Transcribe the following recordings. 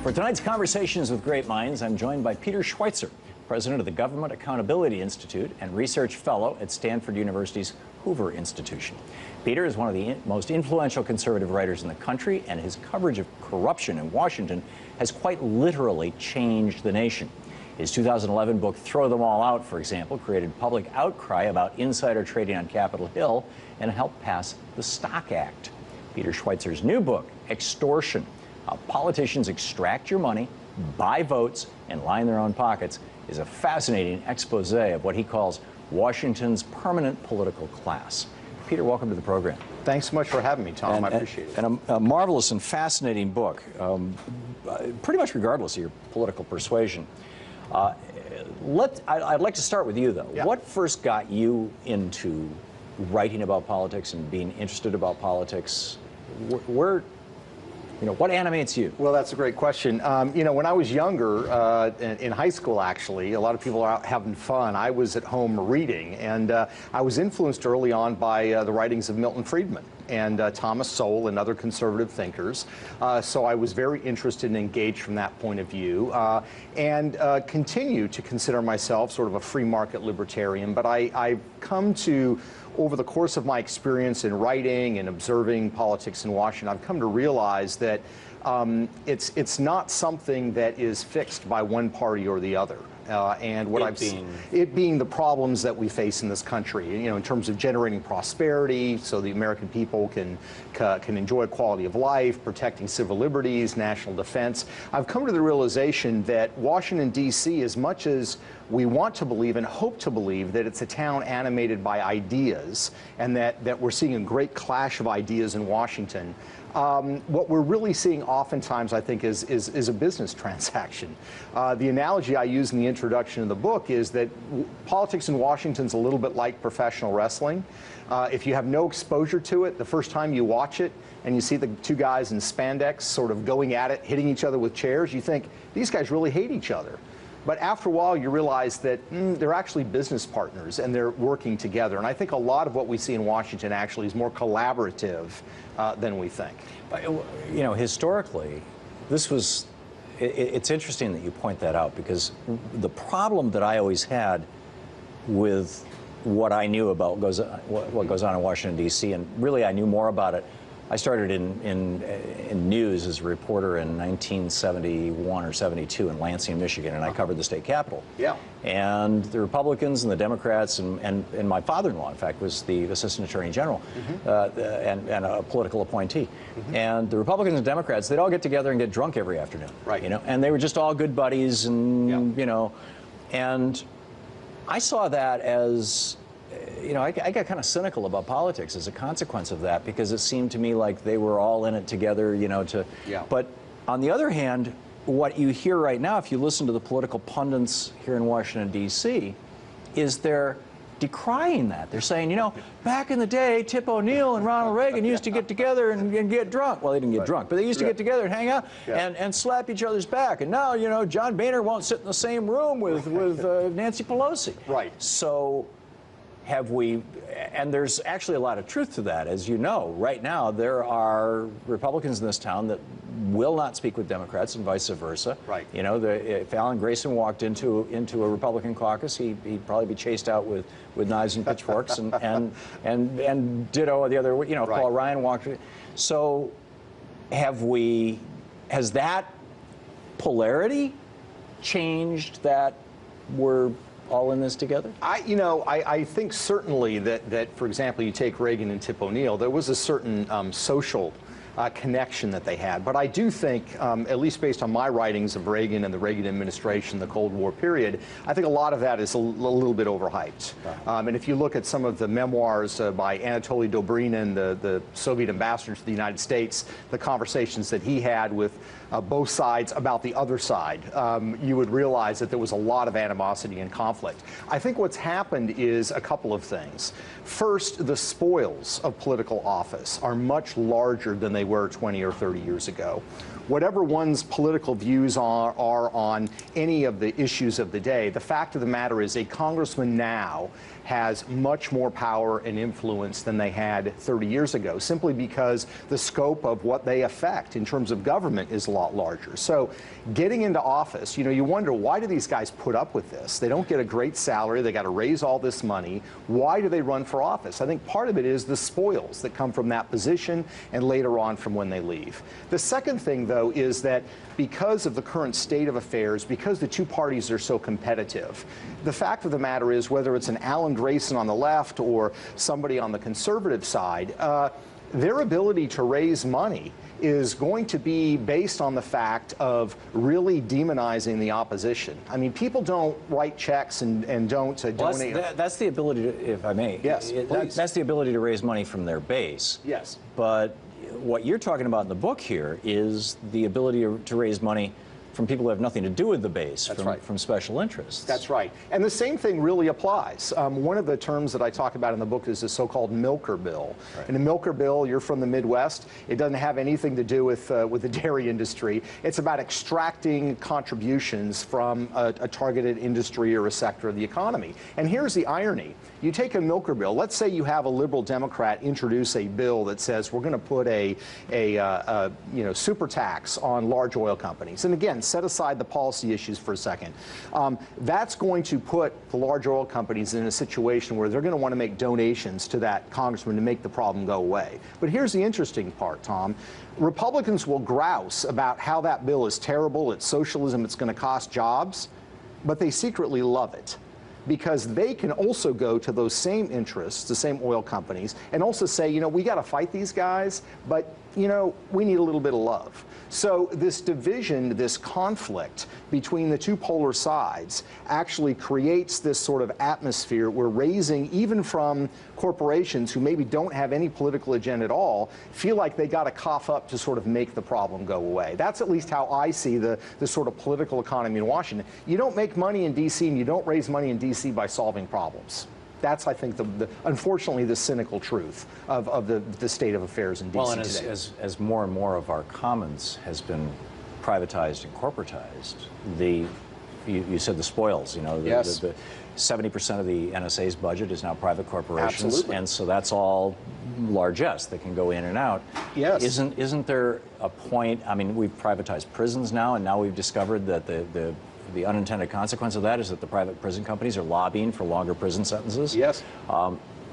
For tonight's Conversations with Great Minds, I'm joined by Peter Schweizer, president of the Government Accountability Institute and research fellow at Stanford University's Hoover Institution. Peter is one of the most influential conservative writers in the country, and his coverage of corruption in Washington has quite literally changed the nation. His 2011 book, Throw Them All Out, for example, created public outcry about insider trading on Capitol Hill and helped pass the Stock Act. Peter Schweizer's new book, Extortion: How Politicians Extract Your Money, Buy Votes, and Line Their Own Pockets, is a fascinating expose of what he calls Washington's permanent political class. Peter, welcome to the program. Thanks so much for having me, Tom. I appreciate it. And a marvelous and fascinating book, pretty much regardless of your political persuasion. I'd like to start with you, though. Yeah. What first got you into writing about politics and being interested about politics? What animates you? Well, that's a great question. When I was younger, in high school, actually, a lot of people are out having fun. I was at home reading, and I was influenced early on by the writings of Milton Friedman and Thomas Sowell and other conservative thinkers. So I was very interested and engaged from that point of view, and continue to consider myself sort of a free market libertarian. But I've come to, over the course of my experience in writing and observing politics in Washington, I've come to realize that it's not something that is fixed by one party or the other. And what I've seen, it being the problems that we face in this country, in terms of generating prosperity so the American people can enjoy quality of life, protecting civil liberties, national defense. I've come to the realization that Washington, D.C., as much as we want to believe and hope to believe that it's a town animated by ideas, and that we're seeing a great clash of ideas in Washington, what we're really seeing oftentimes, I think, is a business transaction. The analogy I use in the introduction of the book is that politics in Washington's a little bit like professional wrestling. If you have no exposure to it, the first time you watch it and you see the two guys in spandex sort of going at it, hitting each other with chairs, you think, these guys really hate each other. But after a while, you realize that they're actually business partners and they're working together. And I think a lot of what we see in Washington actually is more collaborative than we think. Historically, it's interesting that you point that out, because the problem that I always had with what I knew about what goes on in Washington, D.C., and really I knew more about it. I started in news as a reporter in 1971 or 72 in Lansing, Michigan, and I covered the state capitol. Yeah. And the Republicans and the Democrats, and my father-in-law, in fact, was the assistant attorney general, and a political appointee. And the Republicans and Democrats, they'd all get together and get drunk every afternoon. Right. And they were just all good buddies, and and I saw that as, I got kind of cynical about politics as a consequence of that, because it seemed to me like they were all in it together, But on the other hand, what you hear right now, if you listen to the political pundits here in Washington, D.C., is they're decrying that. They're saying, back in the day, Tip O'Neill and Ronald Reagan used to get together and get drunk. Well, they didn't get drunk, but they used to get together and hang out and slap each other's back. And now, John Boehner won't sit in the same room with Nancy Pelosi. Right. So have we, and there's actually a lot of truth to that, as you know. Right now, there are Republicans in this town that will not speak with Democrats and vice versa. Right. If Alan Grayson walked into a Republican caucus, he'd probably be chased out with knives and pitchforks, and ditto the other. Paul Ryan walked. So, has that polarity changed, that we're all in this together? I think certainly that, for example, you take Reagan and Tip O'Neill, there was a certain social connection that they had. But I do think, at least based on my writings of Reagan and the Reagan administration, the Cold War period, I think a lot of that is a little bit overhyped. And if you look at some of the memoirs by Anatoly Dobrynin, the Soviet ambassador to the United States, the conversations that he had with both sides about the other side, you would realize that there was a lot of animosity and conflict. I think what's happened is a couple of things. First, the spoils of political office are much larger than they were 20 or 30 years ago. Whatever one's political views are on any of the issues of the day, the fact of the matter is a congressman now has much more power and influence than they had 30 years ago, simply because the scope of what they affect in terms of government is a lot larger. So getting into office, you wonder, why do these guys put up with this? They don't get a great salary. They got to raise all this money. Why do they run for office? I think part of it is the spoils that come from that position and later on from when they leave. The second thing, though, is that because of the current state of affairs, because the two parties are so competitive, the fact of the matter is, whether it's an Alan Grayson on the left or somebody on the conservative side, their ability to raise money is going to be based on the fact of really demonizing the opposition. I mean, people don't write checks and don't donate. That's the ability to, if I may. Yes, that's the ability to raise money from their base. Yes. But what you're talking about in the book here is the ability to raise money from people who have nothing to do with the base, from special interests. That's right. And the same thing really applies. One of the terms that I talk about in the book is the so-called milker bill. Right. In a milker bill, you're from the Midwest, it doesn't have anything to do with the dairy industry. It's about extracting contributions from a targeted industry or a sector of the economy. And here's the irony. You take a milker bill. Let's say you have a liberal Democrat introduce a bill that says we're going to put a super tax on large oil companies. And again, set aside the policy issues for a second. That's going to put the large oil companies in a situation where they're going to want to make donations to that congressman to make the problem go away. But here's the interesting part, Tom. Republicans will grouse about how that bill is terrible, it's socialism, it's going to cost jobs, but they secretly love it, because they can also go to those same interests, the same oil companies, and also say, we got to fight these guys, but, we need a little bit of love. So this division, this conflict between the two polar sides actually creates this sort of atmosphere where raising, even from corporations who maybe don't have any political agenda at all, feel like they got to cough up to sort of make the problem go away. That's at least how I see the sort of political economy in Washington. You don't make money in D.C. and you don't raise money in D.C. by solving problems. That's, I think, unfortunately, the cynical truth of the state of affairs in D.C. Well, and today. as more and more of our commons has been privatized and corporatized, you said the spoils, Yes. 70% of the NSA's budget is now private corporations. Absolutely. And so that's all largesse that can go in and out. Yes. Isn't there a point, I mean, we've privatized prisons now, and now we've discovered that the unintended consequence of that is that the private prison companies are lobbying for longer prison sentences. Yes.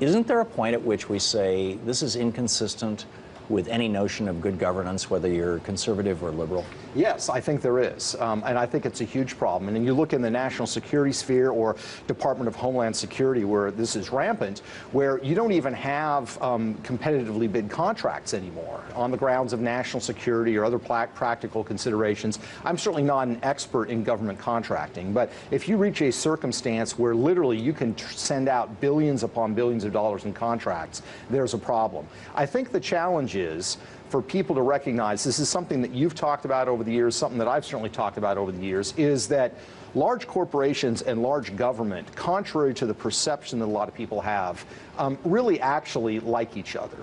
Isn't there a point at which we say this is inconsistent with any notion of good governance, whether you're conservative or liberal? Yes, I think there is, and I think it's a huge problem. And then you look in the national security sphere or Department of Homeland Security, where this is rampant, where you don't even have competitively bid contracts anymore on the grounds of national security or other practical considerations. I'm certainly not an expert in government contracting, but if you reach a circumstance where literally you can send out billions upon billions of dollars in contracts, there's a problem. I think the challenge is for people to recognize, this is something that you've talked about over the years, something that I've certainly talked about over the years, is that large corporations and large government, contrary to the perception that a lot of people have, really actually like each other.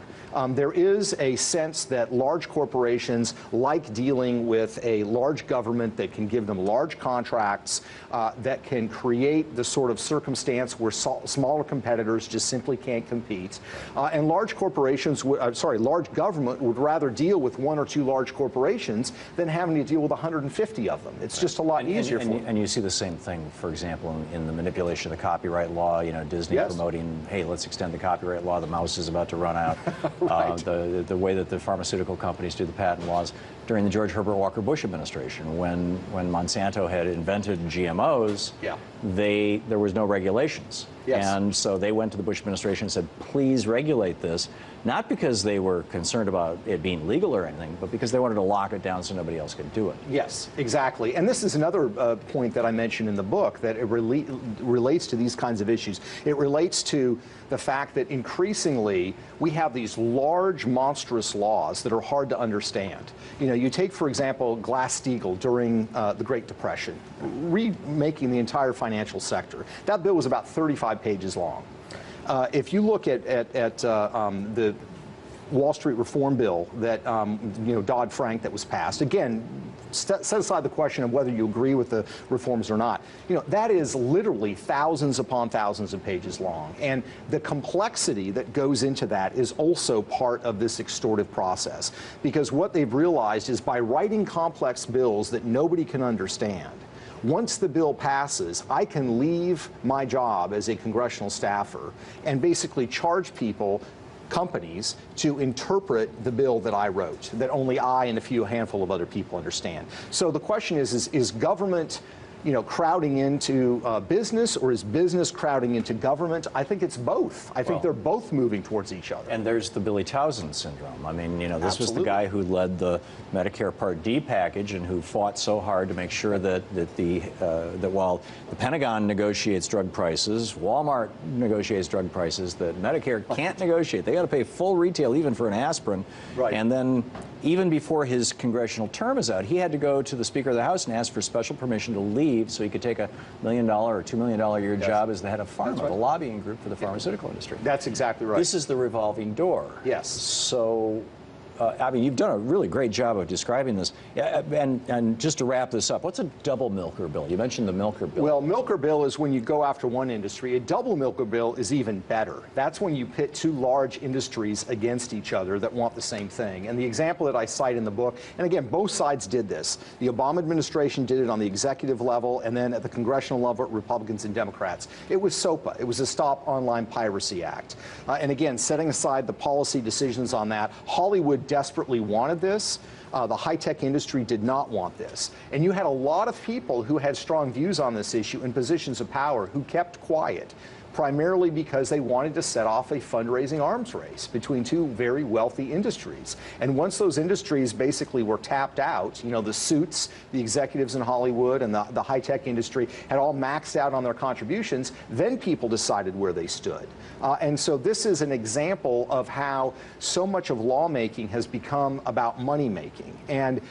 There is a sense that large corporations like dealing with a large government that can give them large contracts, that can create the sort of circumstance where smaller competitors just simply can't compete. And large corporations, large government would rather deal with one or two large corporations than having to deal with 150 of them. It's just a lot easier for them. And you see the same thing, for example, in the manipulation of the copyright law, Disney Yes. promoting, hey, let's extend the copyright law, the mouse is about to run out. Right. The way that the pharmaceutical companies do the patent laws. During the George Herbert Walker Bush administration, when Monsanto had invented GMOs, Yeah. there was no regulations. Yes. And so they went to the Bush administration and said, please regulate this, not because they were concerned about it being legal or anything, but because they wanted to lock it down so nobody else could do it. Yes, exactly. And this is another point that I mentioned in the book, that it relates to these kinds of issues. It relates to the fact that increasingly we have these large, monstrous laws that are hard to understand. You take, for example, Glass-Steagall during the Great Depression, remaking the entire financial sector. That bill was about 35 pages long. If you look at the Wall Street reform bill that, Dodd-Frank that was passed, again, set aside the question of whether you agree with the reforms or not. That is literally thousands upon thousands of pages long. And the complexity that goes into that is also part of this extortive process. Because what they've realized is by writing complex bills that nobody can understand, once the bill passes, I can leave my job as a congressional staffer and basically charge companies to interpret the bill that I wrote, that only I and a handful of other people understand. So the question is government crowding into business, or is business crowding into government? I think it's both. I think they're both moving towards each other. And there's the Billy Townsend syndrome. I mean, this Absolutely. was the guy who led the Medicare Part D package and who fought so hard to make sure that while the Pentagon negotiates drug prices, Walmart negotiates drug prices, that Medicare can't negotiate. They got to pay full retail even for an aspirin. Right. And then even before his congressional term is out, he had to go to the Speaker of the House and ask for special permission to leave so he could take a $1 million or $2 million a year job as the head of pharma, the lobbying group for the pharmaceutical industry. That's exactly right. This is the revolving door. Yes. So, I mean, you've done a really great job of describing this. And just to wrap this up, what's a double milker bill? You mentioned the milker bill. Well, milker bill is when you go after one industry. A double milker bill is even better. That's when you pit two large industries against each other that want the same thing. And the example that I cite in the book, and again, both sides did this. The Obama administration did it on the executive level, and then at the congressional level, Republicans and Democrats. It was SOPA. It was the Stop Online Piracy Act. And again, setting aside the policy decisions on that, Hollywood desperately wanted this. The high-tech industry did not want this. And you had a lot of people who had strong views on this issue in positions of power who kept quiet, primarily because they wanted to set off a fundraising arms race between two very wealthy industries. And once those industries basically were tapped out, the suits, the executives in Hollywood and the high-tech industry had all maxed out on their contributions, then people decided where they stood. And so this is an example of how so much of lawmaking has become about money-making. And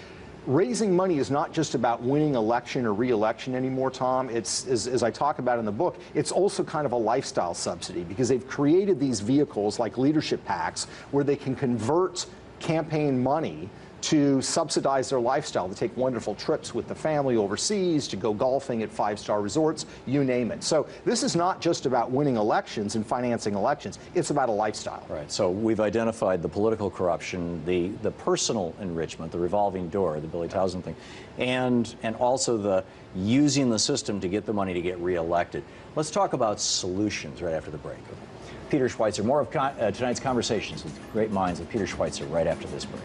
raising money is not just about winning election or re-election anymore, Tom. It's, as I talk about in the book, it's also kind of a lifestyle subsidy, because they've created these vehicles like leadership PACs where they can convert campaign money to subsidize their lifestyle, to take wonderful trips with the family overseas, to go golfing at five-star resorts, you name it. So this is not just about winning elections and financing elections. It's about a lifestyle. Right. So we've identified the political corruption, the personal enrichment, the revolving door, the Billy Townsend thing, and also the using the system to get the money to get reelected. Let's talk about solutions right after the break. Peter Schweizer, more of tonight's conversations with great minds with Peter Schweizer right after this break.